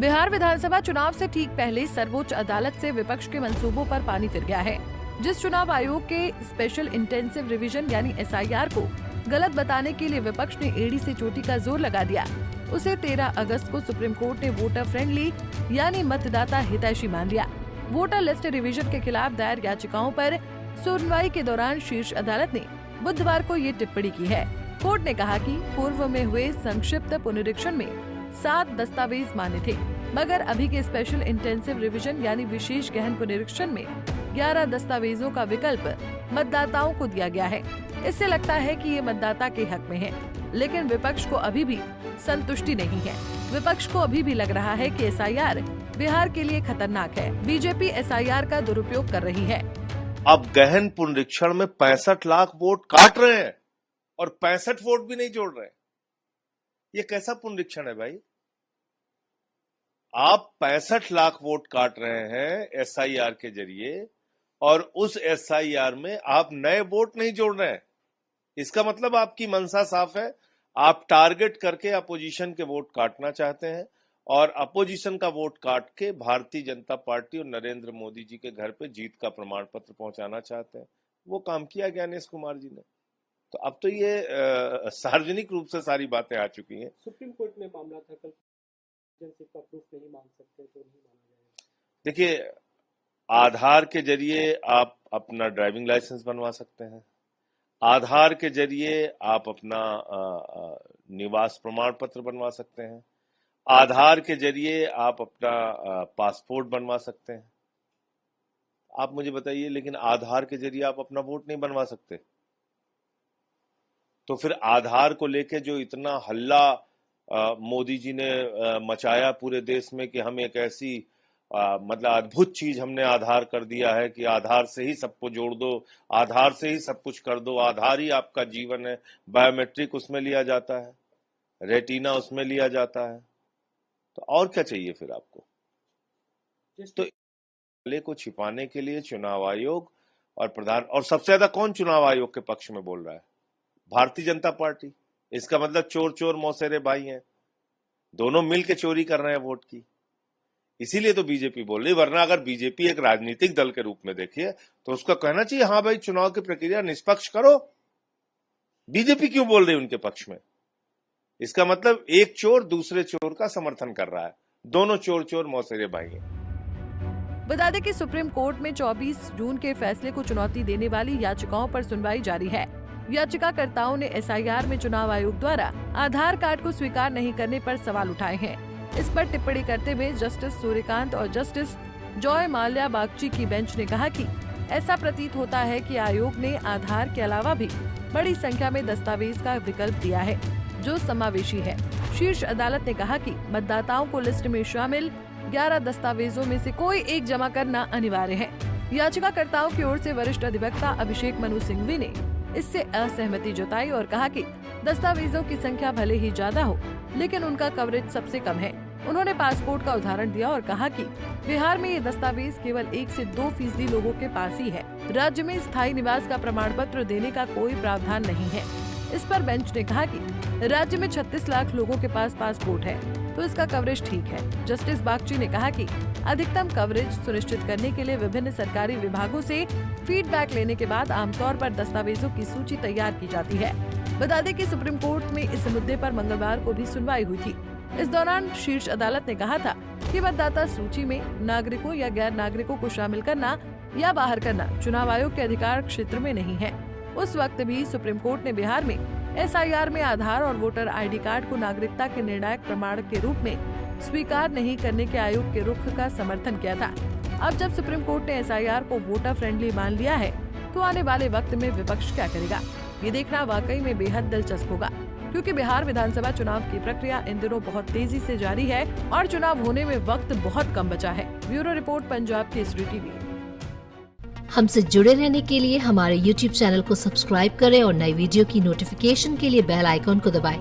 बिहार विधानसभा चुनाव से ठीक पहले सर्वोच्च अदालत से विपक्ष के मंसूबों पर पानी फिर गया है। जिस चुनाव आयोग के स्पेशल इंटेंसिव रिवीजन यानी SIR को गलत बताने के लिए विपक्ष ने एड़ी से चोटी का जोर लगा दिया, उसे 13 अगस्त को सुप्रीम कोर्ट ने वोटर फ्रेंडली यानी मतदाता हितैषी मान लिया। वोटर लिस्ट रिवीजन के खिलाफ दायर याचिकाओं पर सुनवाई के दौरान शीर्ष अदालत ने बुधवार को ये टिप्पणी की है। कोर्ट ने कहा कि पूर्व में हुए संक्षिप्त पुनरीक्षण में 7 दस्तावेज मान्य थे, मगर अभी के स्पेशल इंटेंसिव रिवीजन यानी विशेष गहन पुनरीक्षण में 11 दस्तावेजों का विकल्प मतदाताओं को दिया गया है। इससे लगता है कि ये मतदाता के हक में है, लेकिन विपक्ष को अभी भी संतुष्टि नहीं है। विपक्ष को अभी भी लग रहा है कि SIR बिहार के लिए खतरनाक है। बीजेपी SIR का दुरुपयोग कर रही है। अब गहन पुनरीक्षण में 65 लाख वोट काट रहे हैं और 65 वोट भी नहीं जोड़ रहे। ये कैसा पुनरीक्षण है भाई? आप 65 लाख वोट काट रहे हैं SIR के जरिए और उस SIR में आप नए वोट नहीं जोड़ रहे हैं। इसका मतलब आपकी मंशा साफ है, आप टारगेट करके अपोजिशन के वोट काटना चाहते हैं और अपोजिशन का वोट काट के भारतीय जनता पार्टी और नरेंद्र मोदी जी के घर पे जीत का प्रमाण पत्र पहुंचाना चाहते हैं। वो काम किया ज्ञानेश कुमार जी ने। तो अब तो ये सार्वजनिक रूप से सारी बातें आ चुकी हैं। सुप्रीम कोर्ट में मामला था कल, का प्रूफ नहीं मांग सकते तो नहीं माना जाएगा। देखिए, आधार के जरिए आप अपना ड्राइविंग लाइसेंस बनवा सकते हैं, आधार के जरिए आप अपना निवास प्रमाण पत्र बनवा सकते हैं, आधार के जरिए आप अपना पासपोर्ट बनवा सकते हैं। आप मुझे बताइए, लेकिन आधार के जरिए आप अपना वोट नहीं बनवा सकते। तो फिर आधार को लेके जो इतना हल्ला मोदी जी ने मचाया पूरे देश में कि हम एक ऐसी मतलब अद्भुत चीज हमने आधार कर दिया है कि आधार से ही सबको जोड़ दो, आधार से ही सब कुछ कर दो, आधार ही आपका जीवन है, बायोमेट्रिक उसमें लिया जाता है, रेटिना उसमें लिया जाता है, तो और क्या चाहिए फिर आपको? तो हल्ले को छिपाने के लिए चुनाव आयोग और सबसे ज्यादा कौन चुनाव आयोग के पक्ष में बोल रहा है? भारतीय जनता पार्टी। इसका मतलब चोर चोर मौसेरे भाई हैं, दोनों मिल के चोरी कर रहे हैं वोट की। इसीलिए तो बीजेपी बोल रही, वरना अगर बीजेपी एक राजनीतिक दल के रूप में देखिए तो उसका कहना चाहिए हाँ भाई चुनाव की प्रक्रिया निष्पक्ष करो। बीजेपी क्यों बोल रही उनके पक्ष में? इसका मतलब एक चोर दूसरे चोर का समर्थन कर रहा है, दोनों चोर चोर मौसेरे भाई हैं। बता दें कि सुप्रीम कोर्ट में 24 जून के फैसले को चुनौती देने वाली याचिकाओं पर सुनवाई जारी है। याचिकाकर्ताओं ने SIR में चुनाव आयोग द्वारा आधार कार्ड को स्वीकार नहीं करने पर सवाल उठाए हैं। इस पर टिप्पणी करते हुए जस्टिस सूर्यकांत और जस्टिस जॉय माल्या बागची की बेंच ने कहा कि ऐसा प्रतीत होता है कि आयोग ने आधार के अलावा भी बड़ी संख्या में दस्तावेज का विकल्प दिया है जो समावेशी है। शीर्ष अदालत ने कहा कि मतदाताओं को लिस्ट में शामिल 11 दस्तावेजों में से कोई एक जमा करना अनिवार्य है। याचिकाकर्ताओं की ओर से वरिष्ठ अधिवक्ता अभिषेक मनु सिंघवी ने इससे असहमति जताई और कहा कि दस्तावेजों की संख्या भले ही ज्यादा हो, लेकिन उनका कवरेज सबसे कम है। उन्होंने पासपोर्ट का उदाहरण दिया और कहा कि बिहार में ये दस्तावेज केवल 1 से 2% लोगों के पास ही है। राज्य में स्थायी निवास का प्रमाण पत्र देने का कोई प्रावधान नहीं है। इस पर बेंच ने कहा कि राज्य में 36 लाख लोगों के पास पासपोर्ट है, तो इसका कवरेज ठीक है। जस्टिस बागची ने कहा कि अधिकतम कवरेज सुनिश्चित करने के लिए विभिन्न सरकारी विभागों से फीडबैक लेने के बाद आमतौर पर दस्तावेजों की सूची तैयार की जाती है। बता दें कि सुप्रीम कोर्ट में इस मुद्दे पर मंगलवार को भी सुनवाई हुई थी। इस दौरान शीर्ष अदालत ने कहा था कि मतदाता सूची में नागरिकों या गैर नागरिकों को शामिल करना या बाहर करना चुनाव आयोग के अधिकार क्षेत्र में नहीं है। उस वक्त भी सुप्रीम कोर्ट ने बिहार में SIR में आधार और वोटर ID कार्ड को नागरिकता के निर्णायक प्रमाण के रूप में स्वीकार नहीं करने के आयोग के रुख का समर्थन किया था। अब जब सुप्रीम कोर्ट ने SIR को वोटर फ्रेंडली मान लिया है, तो आने वाले वक्त में विपक्ष क्या करेगा, ये देखना वाकई में बेहद दिलचस्प होगा, क्योंकि बिहार विधानसभा चुनाव की प्रक्रिया इन दिनों बहुत तेजी से जारी है और चुनाव होने में वक्त बहुत कम बचा है। Bureau report, Punjab Kesari TV. हमसे जुड़े रहने के लिए हमारे YouTube चैनल को सब्सक्राइब करें और नई वीडियो की नोटिफिकेशन के लिए बेल आइकॉन को दबाएं।